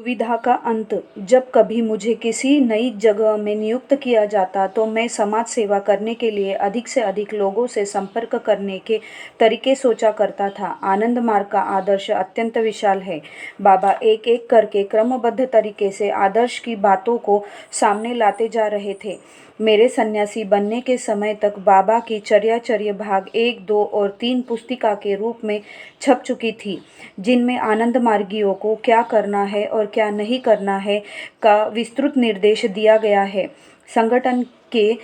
दुविधा का अंत। जब कभी मुझे किसी नई जगह में नियुक्त किया जाता तो मैं समाज सेवा करने के लिए अधिक से अधिक लोगों से संपर्क करने के तरीके सोचा करता था। आनंद मार्ग का आदर्श अत्यंत विशाल है। बाबा एक एक करके क्रमबद्ध तरीके से आदर्श की बातों को सामने लाते जा रहे थे। मेरे सन्यासी बनने के समय तक बाबा की चर्या भाग 1, 2 और 3 पुस्तिका के रूप में छप चुकी थी, जिनमें आनंद मार्गियों को क्या करना है और क्या नहीं करना है का विस्तृत निर्देश दिया गया है। संगठन के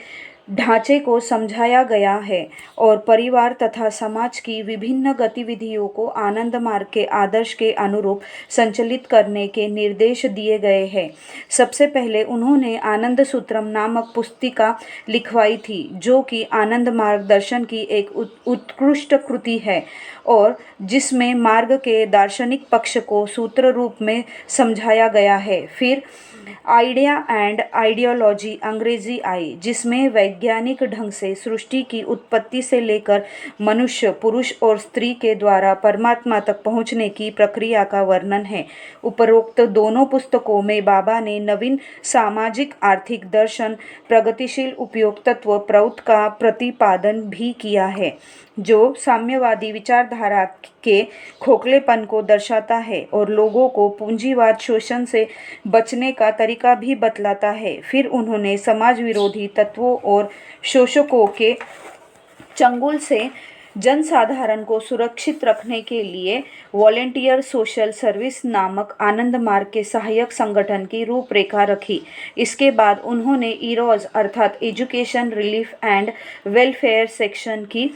ढांचे को समझाया गया है और परिवार तथा समाज की विभिन्न गतिविधियों को आनंद मार्ग के आदर्श के अनुरूप संचालित करने के निर्देश दिए गए हैं। सबसे पहले उन्होंने आनंद सूत्रम नामक पुस्तिका लिखवाई थी, जो कि आनंद मार्ग दर्शन की एक उत्कृष्ट कृति है और जिसमें मार्ग के दार्शनिक पक्ष को सूत्र रूप में समझाया गया है। फिर आइडिया एंड आइडियोलॉजी अंग्रेजी आई, जिसमें वैज्ञानिक ढंग से सृष्टि की उत्पत्ति से लेकर मनुष्य, पुरुष और स्त्री के द्वारा परमात्मा तक पहुंचने की प्रक्रिया का वर्णन है। उपरोक्त दोनों पुस्तकों में बाबा ने नवीन सामाजिक आर्थिक दर्शन, प्रगतिशील उपयोग तत्व प्रौत का प्रतिपादन भी किया है, जो साम्यवादी विचारधारा के खोखलेपन को दर्शाता है और लोगों को पूंजीवाद शोषण से बचने का तरीका भी बतलाता है। फिर उन्होंने समाज विरोधी तत्वों और शोषकों के चंगुल से जनसाधारण को सुरक्षित रखने के लिए वॉलेंटियर सोशल सर्विस नामक आनंद मार्ग के सहायक संगठन की रूपरेखा रखी। इसके बाद उन्होंने ईरोज अर्थात education, relief and welfare section की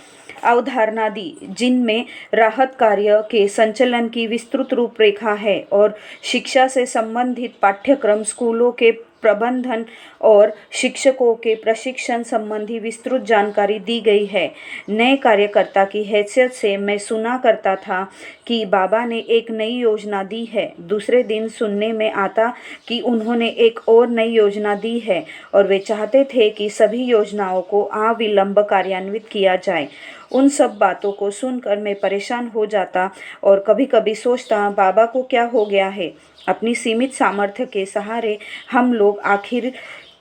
अवधारणा दी, जिनमें राहत कार्य के संचालन की विस्तृत रूपरेखा है और शिक्षा से संबंधित पाठ्यक्रम, स्कूलों के प्रबंधन और शिक्षकों के प्रशिक्षण संबंधी विस्तृत जानकारी दी गई है। नए कार्यकर्ता की हैसियत से मैं सुना करता था कि बाबा ने एक नई योजना दी है। दूसरे दिन सुनने में आता कि उन्होंने एक और नई योजना दी है और वे चाहते थे कि सभी योजनाओं को अविलंब कार्यान्वित किया जाए। उन सब बातों को सुनकर मैं परेशान हो जाता और कभी-कभी सोचता, बाबा को क्या हो गया है? अपनी सीमित सामर्थ्य के सहारे हम लोग आखिर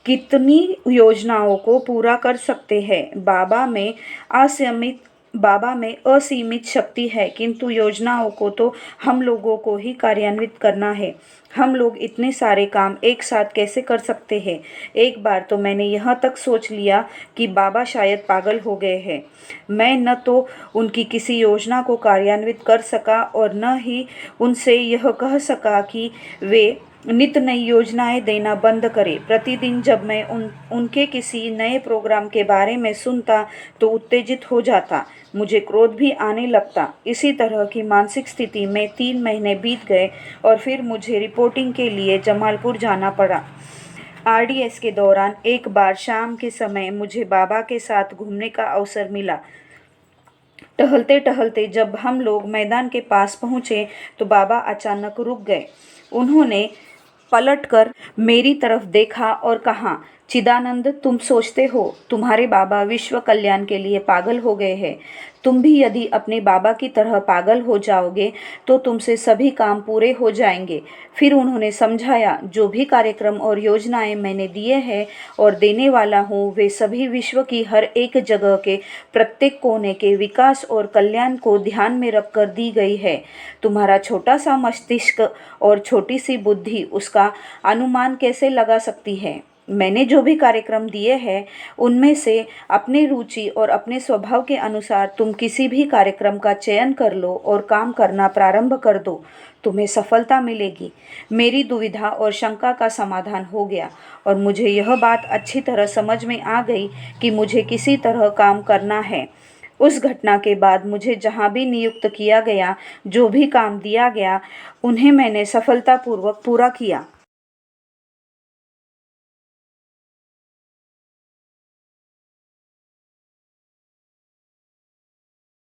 कितनी योजनाओं को पूरा कर सकते हैं? बाबा में असीमित शक्ति है, किंतु योजनाओं को तो हम लोगों को ही कार्यान्वित करना है। हम लोग इतने सारे काम एक साथ कैसे कर सकते हैं? एक बार तो मैंने यहाँ तक सोच लिया कि बाबा शायद पागल हो गए हैं। मैं न तो उनकी किसी योजना को कार्यान्वित कर सका और न ही उनसे यह कह सका कि वे नित नई योजनाएं देना बंद करें। प्रतिदिन जब मैं उनके किसी नए प्रोग्राम के बारे में सुनता तो उत्तेजित हो जाता, मुझे क्रोध भी आने लगता। इसी तरह की मानसिक स्थिति में 3 महीने बीत गए और फिर मुझे रिपोर्टिंग के लिए जमालपुर जाना पड़ा। आरडीएस के दौरान एक बार शाम के समय मुझे बाबा के साथ घूमने का अवसर मिला। टहलते टहलते जब हम लोग मैदान के पास पहुँचे तो बाबा अचानक रुक गए। उन्होंने पलटकर मेरी तरफ देखा और कहा, चिदानंद, तुम सोचते हो तुम्हारे बाबा विश्व कल्याण के लिए पागल हो गए हैं। तुम भी यदि अपने बाबा की तरह पागल हो जाओगे तो तुमसे सभी काम पूरे हो जाएंगे। फिर उन्होंने समझाया, जो भी कार्यक्रम और योजनाएं मैंने दिए हैं और देने वाला हूँ, वे सभी विश्व की हर एक जगह के प्रत्येक कोने के विकास और कल्याण को ध्यान में रखकर दी गई है। तुम्हारा छोटा सा मस्तिष्क और छोटी सी बुद्धि उसका अनुमान कैसे लगा सकती है? मैंने जो भी कार्यक्रम दिए हैं उनमें से अपने रुचि और अपने स्वभाव के अनुसार तुम किसी भी कार्यक्रम का चयन कर लो और काम करना प्रारंभ कर दो, तुम्हें सफलता मिलेगी। मेरी दुविधा और शंका का समाधान हो गया और मुझे यह बात अच्छी तरह समझ में आ गई कि मुझे किसी तरह काम करना है। उस घटना के बाद मुझे जहाँ भी नियुक्त किया गया, जो भी काम दिया गया, उन्हें मैंने सफलतापूर्वक पूरा किया।